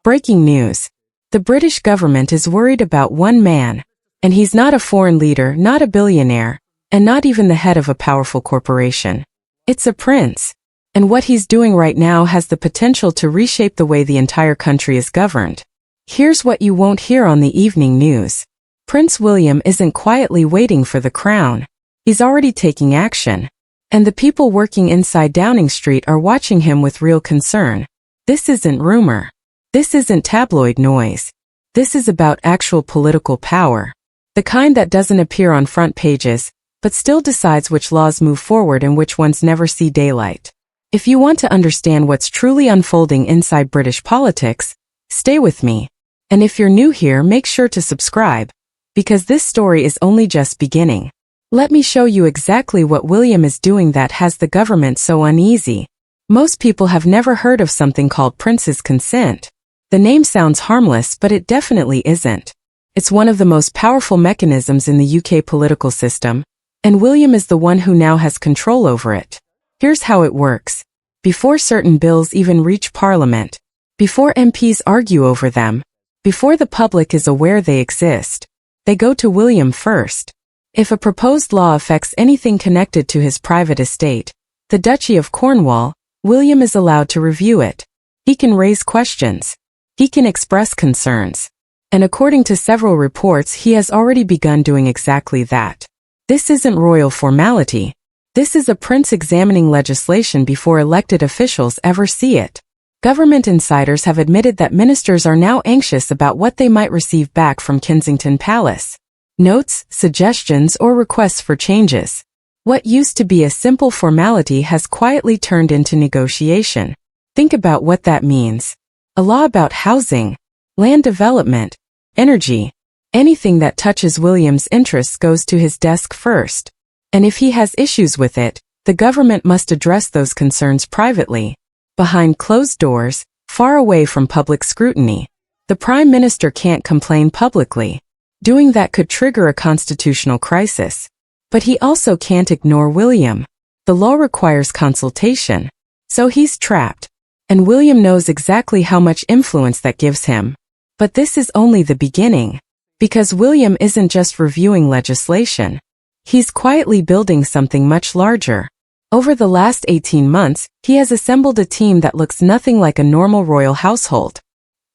Breaking news. The British government is worried about one man. And he's not a foreign leader, not a billionaire, and not even the head of a powerful corporation. It's a prince. And what he's doing right now has the potential to reshape the way the entire country is governed. Here's what you won't hear on the evening news. Prince William isn't quietly waiting for the crown. He's already taking action. And the people working inside Downing Street are watching him with real concern. This isn't rumor. This isn't tabloid noise. This is about actual political power. The kind that doesn't appear on front pages, but still decides which laws move forward and which ones never see daylight. If you want to understand what's truly unfolding inside British politics, stay with me. And if you're new here, make sure to subscribe, because this story is only just beginning. Let me show you exactly what William is doing that has the government so uneasy. Most people have never heard of something called prince's consent. The name sounds harmless, but it definitely isn't. It's one of the most powerful mechanisms in the UK political system, and William is the one who now has control over it. Here's how it works. Before certain bills even reach Parliament, before MPs argue over them, before the public is aware they exist, they go to William first. If a proposed law affects anything connected to his private estate, the Duchy of Cornwall, William is allowed to review it. He can raise questions. He can express concerns. And according to several reports, he has already begun doing exactly that. This isn't royal formality. This is a prince examining legislation before elected officials ever see it. Government insiders have admitted that ministers are now anxious about what they might receive back from Kensington Palace. Notes, suggestions, or requests for changes. What used to be a simple formality has quietly turned into negotiation. Think about what that means. A law about housing, land development, energy. Anything that touches William's interests goes to his desk first. And if he has issues with it, the government must address those concerns privately, behind closed doors, far away from public scrutiny. The Prime Minister can't complain publicly. Doing that could trigger a constitutional crisis. But he also can't ignore William. The law requires consultation. So he's trapped. And William knows exactly how much influence that gives him. But this is only the beginning. Because William isn't just reviewing legislation. He's quietly building something much larger. Over the last 18 months, he has assembled a team that looks nothing like a normal royal household.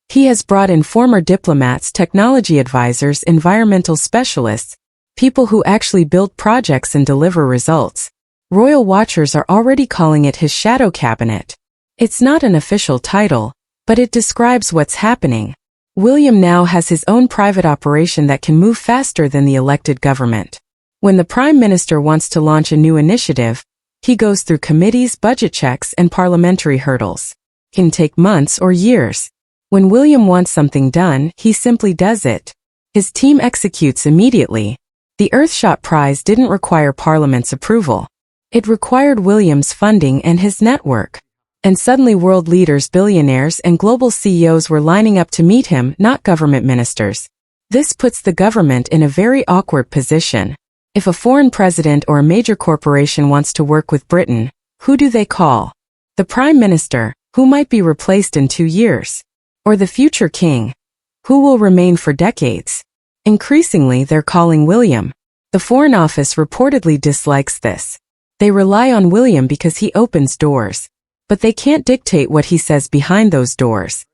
He has brought in former diplomats, technology advisors, environmental specialists, people who actually build projects and deliver results. Royal watchers are already calling it his shadow cabinet. It's not an official title, but it describes what's happening. William now has his own private operation that can move faster than the elected government. When the Prime Minister wants to launch a new initiative, he goes through committees, budget checks, and parliamentary hurdles. It can take months or years. When William wants something done, he simply does it. His team executes immediately. The Earthshot Prize didn't require Parliament's approval. It required William's funding and his network. And suddenly world leaders, billionaires, and global CEOs were lining up to meet him, not government ministers. This puts the government in a very awkward position. If a foreign president or a major corporation wants to work with Britain, who do they call? The Prime Minister, who might be replaced in 2 years. Or the future king, who will remain for decades. Increasingly, they're calling William. The Foreign Office reportedly dislikes this. They rely on William because he opens doors. But they can't dictate what he says behind those doors.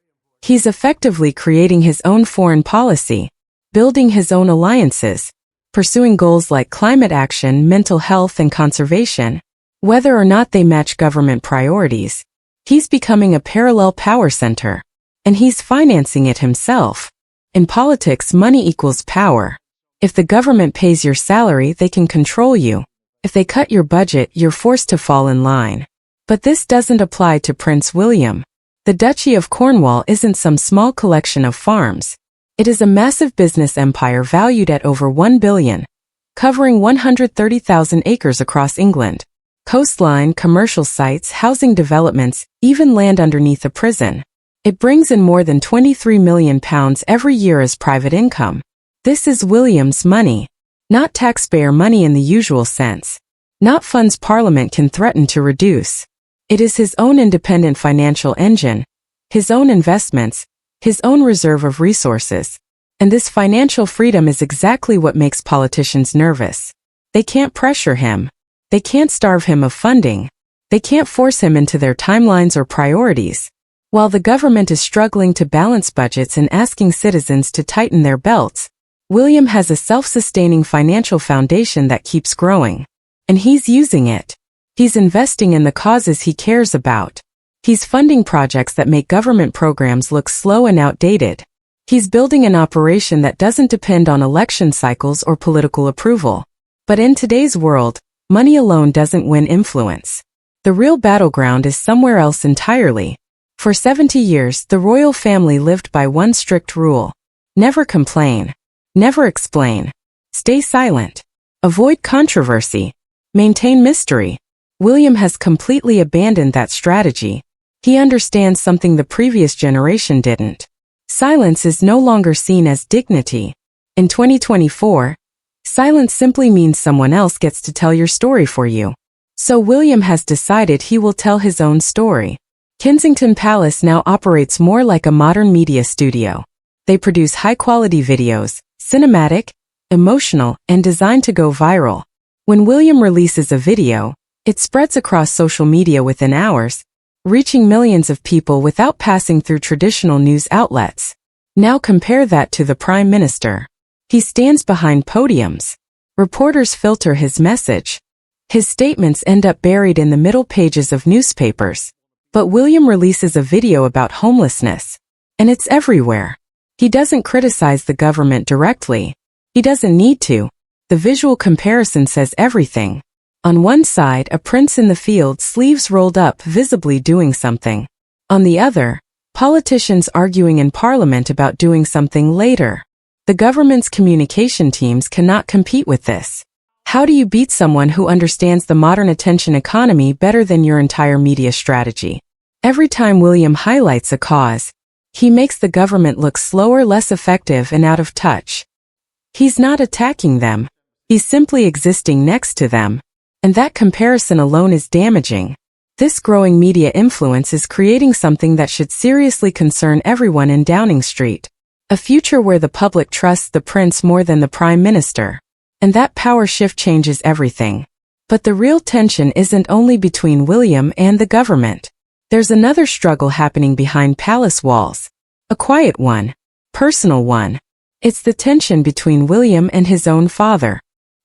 He's effectively creating his own foreign policy, building his own alliances, pursuing goals like climate action, mental health, and conservation, whether or not they match government priorities. He's becoming a parallel power center. And he's financing it himself. In politics, money equals power. If the government pays your salary, they can control you. If they cut your budget, you're forced to fall in line. But this doesn't apply to Prince William. The Duchy of Cornwall isn't some small collection of farms. It is a massive business empire valued at over $1 billion, covering 130,000 acres across England. Coastline, commercial sites, housing developments, even land underneath a prison. It brings in more than £23 million every year as private income. This is William's money. Not taxpayer money in the usual sense. Not funds Parliament can threaten to reduce. It is his own independent financial engine, his own investments, his own reserve of resources. And this financial freedom is exactly what makes politicians nervous. They can't pressure him. They can't starve him of funding. They can't force him into their timelines or priorities. While the government is struggling to balance budgets and asking citizens to tighten their belts, William has a self-sustaining financial foundation that keeps growing. And he's using it. He's investing in the causes he cares about. He's funding projects that make government programs look slow and outdated. He's building an operation that doesn't depend on election cycles or political approval. But in today's world, money alone doesn't win influence. The real battleground is somewhere else entirely. For 70 years, the royal family lived by one strict rule. Never complain. Never explain. Stay silent. Avoid controversy. Maintain mystery. William has completely abandoned that strategy. He understands something the previous generation didn't. Silence is no longer seen as dignity. In 2024, silence simply means someone else gets to tell your story for you. So William has decided he will tell his own story. Kensington Palace now operates more like a modern media studio. They produce high-quality videos, cinematic, emotional, and designed to go viral. When William releases a video, it spreads across social media within hours, reaching millions of people without passing through traditional news outlets. Now compare that to the Prime Minister. He stands behind podiums. Reporters filter his message. His statements end up buried in the middle pages of newspapers. But William releases a video about homelessness. And it's everywhere. He doesn't criticize the government directly. He doesn't need to. The visual comparison says everything. On one side, a prince in the field, sleeves rolled up, visibly doing something. On the other, politicians arguing in Parliament about doing something later. The government's communication teams cannot compete with this. How do you beat someone who understands the modern attention economy better than your entire media strategy? Every time William highlights a cause, he makes the government look slower, less effective, and out of touch. He's not attacking them. He's simply existing next to them. And that comparison alone is damaging. This growing media influence is creating something that should seriously concern everyone in Downing Street. A future where the public trusts the prince more than the Prime Minister. And that power shift changes everything. But the real tension isn't only between William and the government. There's another struggle happening behind palace walls. A quiet one. Personal one. It's the tension between William and his own father.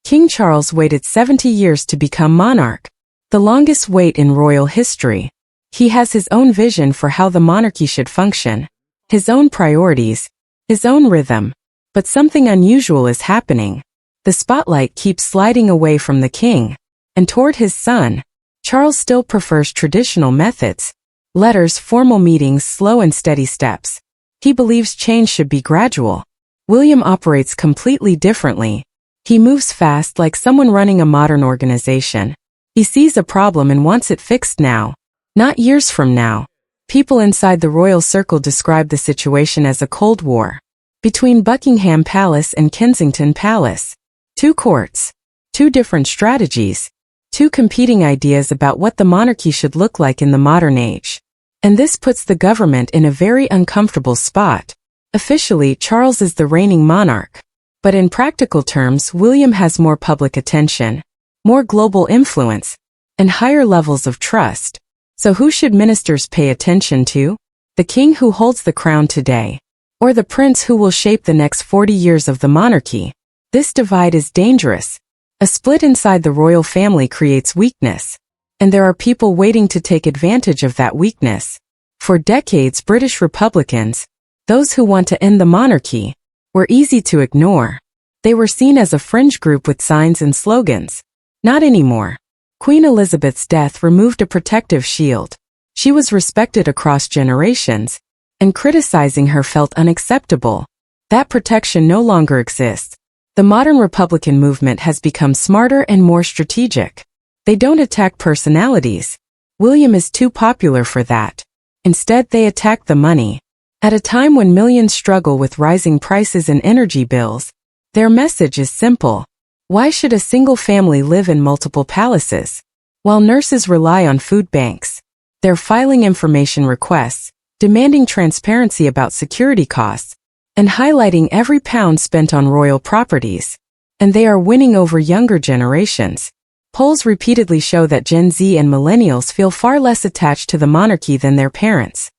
King Charles waited 70 years to become monarch. The longest wait in royal history. He has his own vision for how the monarchy should function. His own priorities. His own rhythm. But something unusual is happening. The spotlight keeps sliding away from the king. And toward his son. Charles still prefers traditional methods. Letters, formal meetings, slow and steady steps. He believes change should be gradual. William operates completely differently. He moves fast, like someone running a modern organization. He sees a problem and wants it fixed now, not years from now. People inside the royal circle describe the situation as a Cold War between Buckingham Palace and Kensington Palace. Two courts, two different strategies, two competing ideas about what the monarchy should look like in the modern age. And this puts the government in a very uncomfortable spot. Officially, Charles is the reigning monarch. But in practical terms, William has more public attention, more global influence, and higher levels of trust. So who should ministers pay attention to? The king who holds the crown today, or the prince who will shape the next 40 years of the monarchy? This divide is dangerous. A split inside the royal family creates weakness. And there are people waiting to take advantage of that weakness. For decades, British Republicans, those who want to end the monarchy, were easy to ignore. They were seen as a fringe group with signs and slogans. Not anymore. Queen Elizabeth's death removed a protective shield. She was respected across generations, and criticizing her felt unacceptable. That protection no longer exists. The modern Republican movement has become smarter and more strategic. They don't attack personalities. William is too popular for that. Instead, they attack the money. At a time when millions struggle with rising prices and energy bills, their message is simple. Why should a single family live in multiple palaces? While nurses rely on food banks, they're filing information requests, demanding transparency about security costs, and highlighting every pound spent on royal properties. And they are winning over younger generations. Polls repeatedly show that Gen Z and millennials feel far less attached to the monarchy than their parents.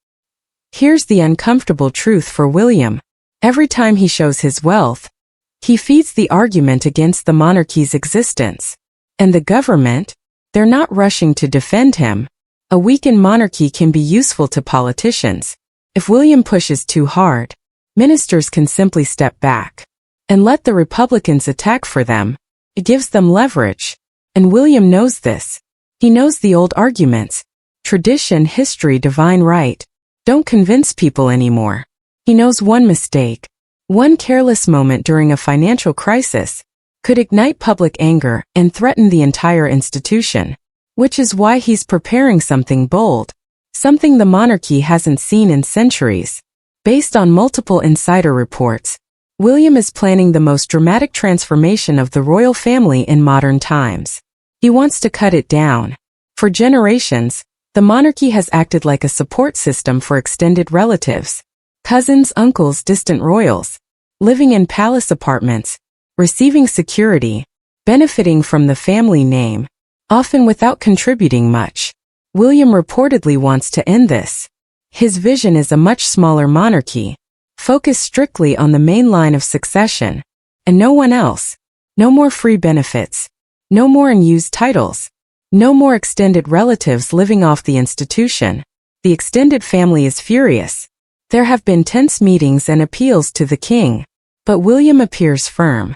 Here's the uncomfortable truth for William. Every time he shows his wealth, he feeds the argument against the monarchy's existence. And the government? They're not rushing to defend him. A weakened monarchy can be useful to politicians. If William pushes too hard, ministers can simply step back and let the Republicans attack for them. It gives them leverage. And William knows this. He knows the old arguments. Tradition, history, divine right. Don't convince people anymore. He knows one mistake, one careless moment during a financial crisis, could ignite public anger and threaten the entire institution. Which is why he's preparing something bold. Something the monarchy hasn't seen in centuries. Based on multiple insider reports, William is planning the most dramatic transformation of the royal family in modern times. He wants to cut it down. For generations, the monarchy has acted like a support system for extended relatives, cousins, uncles, distant royals, living in palace apartments, receiving security, benefiting from the family name, often without contributing much. William reportedly wants to end this. His vision is a much smaller monarchy, focused strictly on the main line of succession, and no one else. No more free benefits, no more unused titles, no more extended relatives living off the institution. The extended family is furious. There have been tense meetings and appeals to the king, but William appears firm.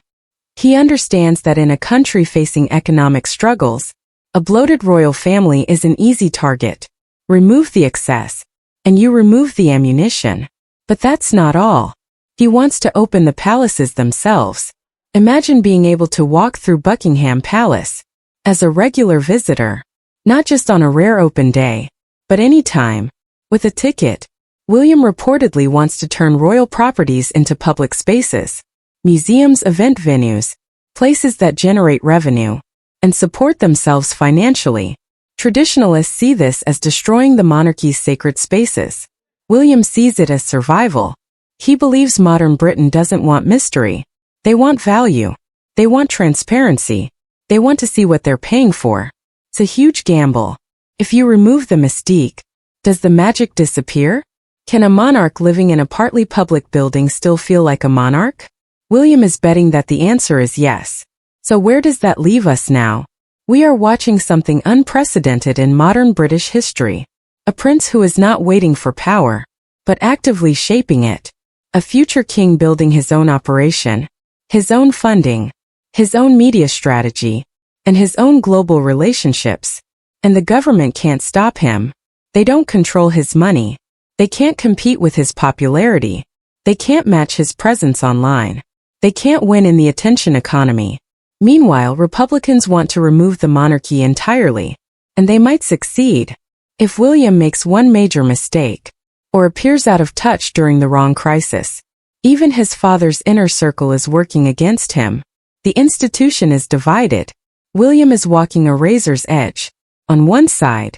He understands that in a country facing economic struggles, a bloated royal family is an easy target. Remove the excess, and you remove the ammunition. But that's not all. He wants to open the palaces themselves. Imagine being able to walk through Buckingham Palace as a regular visitor, not just on a rare open day, but any time, with a ticket. William reportedly wants to turn royal properties into public spaces, museums, event venues, places that generate revenue and support themselves financially. Traditionalists see this as destroying the monarchy's sacred spaces. William sees it as survival. He believes modern Britain doesn't want mystery. They want value. They want transparency. They want to see what they're paying for. It's a huge gamble. If you remove the mystique, does the magic disappear? Can a monarch living in a partly public building still feel like a monarch? William is betting that the answer is yes. So where does that leave us now? We are watching something unprecedented in modern British history. A prince who is not waiting for power, but actively shaping it. A future king building his own operation, his own funding, his own media strategy, and his own global relationships. And the government can't stop him. They don't control his money. They can't compete with his popularity. They can't match his presence online. They can't win in the attention economy. Meanwhile, Republicans want to remove the monarchy entirely. And they might succeed. If William makes one major mistake, or appears out of touch during the wrong crisis, even his father's inner circle is working against him. The institution is divided. William is walking a razor's edge. On one side,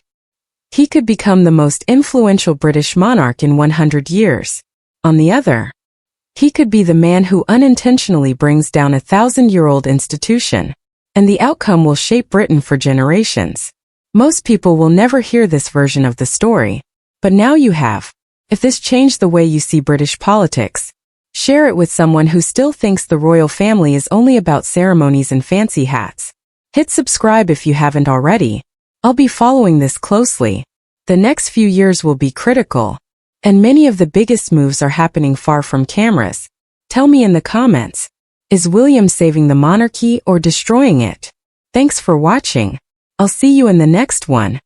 he could become the most influential British monarch in 100 years. On the other, he could be the man who unintentionally brings down a 1,000-year-old institution, and the outcome will shape Britain for generations. Most people will never hear this version of the story, but now you have. If this changed the way you see British politics, share it with someone who still thinks the royal family is only about ceremonies and fancy hats. Hit subscribe if you haven't already. I'll be following this closely. The next few years will be critical, and many of the biggest moves are happening far from cameras. Tell me in the comments, is William saving the monarchy or destroying it? Thanks for watching. I'll see you in the next one.